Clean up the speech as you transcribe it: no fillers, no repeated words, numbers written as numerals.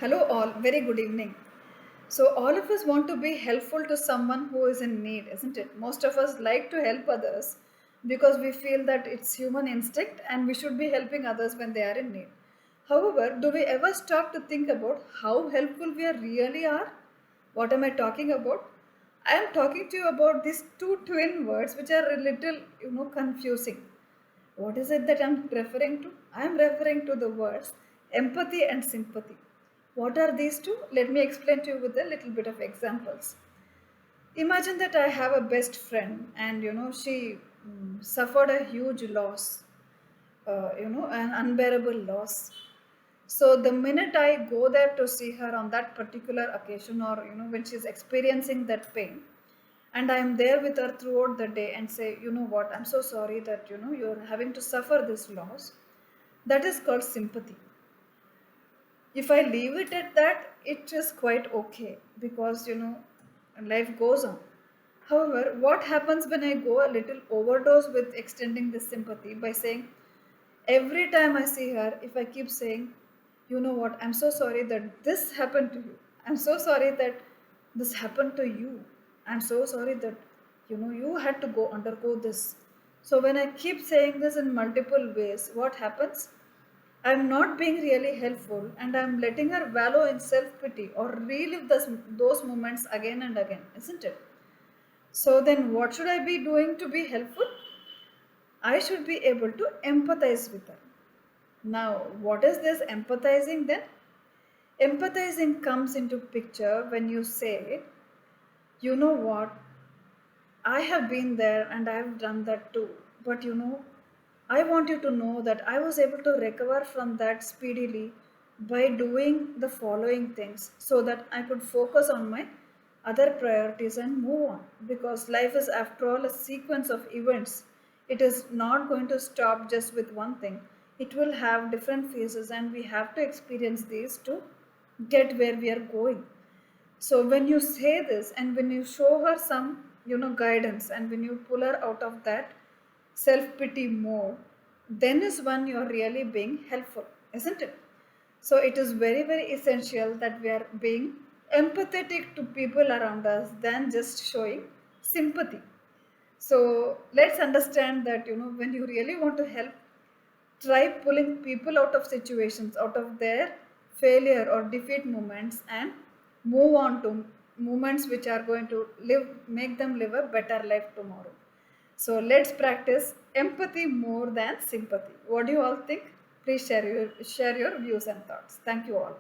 Hello, all. Very good evening. So, all of us want to be helpful to someone who is in need, isn't it? Most of us like to help others because we feel that it's human instinct and we should be helping others when they are in need. However, do we ever stop to think about how helpful we really are? What am I talking about? I am talking to you about these two twin words which are a little, confusing. What is it that I'm referring to? I'm referring to the words empathy and sympathy. What are these two? Let me explain to you with a little bit of examples. Imagine that I have a best friend and she suffered a huge loss, an unbearable loss. So the minute I go there to see her on that particular occasion or when she's experiencing that pain, and I am there with her throughout the day and say, you know what, I'm so sorry that you're having to suffer this loss. That is called sympathy. If I leave it at that, it is quite okay because life goes on. However, what happens when I go a little overdose with extending this sympathy by saying, every time I see her, if I keep saying, you know what, I'm so sorry that this happened to you. I'm so sorry that this happened to you. I'm so sorry that you had to go undergo this. So when I keep saying this in multiple ways, what happens? I'm not being really helpful and I'm letting her wallow in self pity or relive those moments again and again, isn't it? So then, what should I be doing to be helpful? I should be able to empathize with her. Now, what is this empathizing then? Empathizing comes into picture when you say, you know what, I have been there and I have done that too. But I want you to know that I was able to recover from that speedily by doing the following things so that I could focus on my other priorities and move on. Because life is, after all, a sequence of events. It is not going to stop just with one thing, it will have different phases, and we have to experience these to get where we are going. So when you say this and when you show her some, guidance, and when you pull her out of that self-pity mode, then is when you're really being helpful, isn't it? So it is very, very essential that we are being empathetic to people around us than just showing sympathy. So let's understand that, when you really want to help, try pulling people out of situations, out of their failure or defeat moments, and move on to moments which are going to make them live a better life tomorrow. So let's practice empathy more than sympathy. What do you all think? Please share your views and thoughts. Thank you all.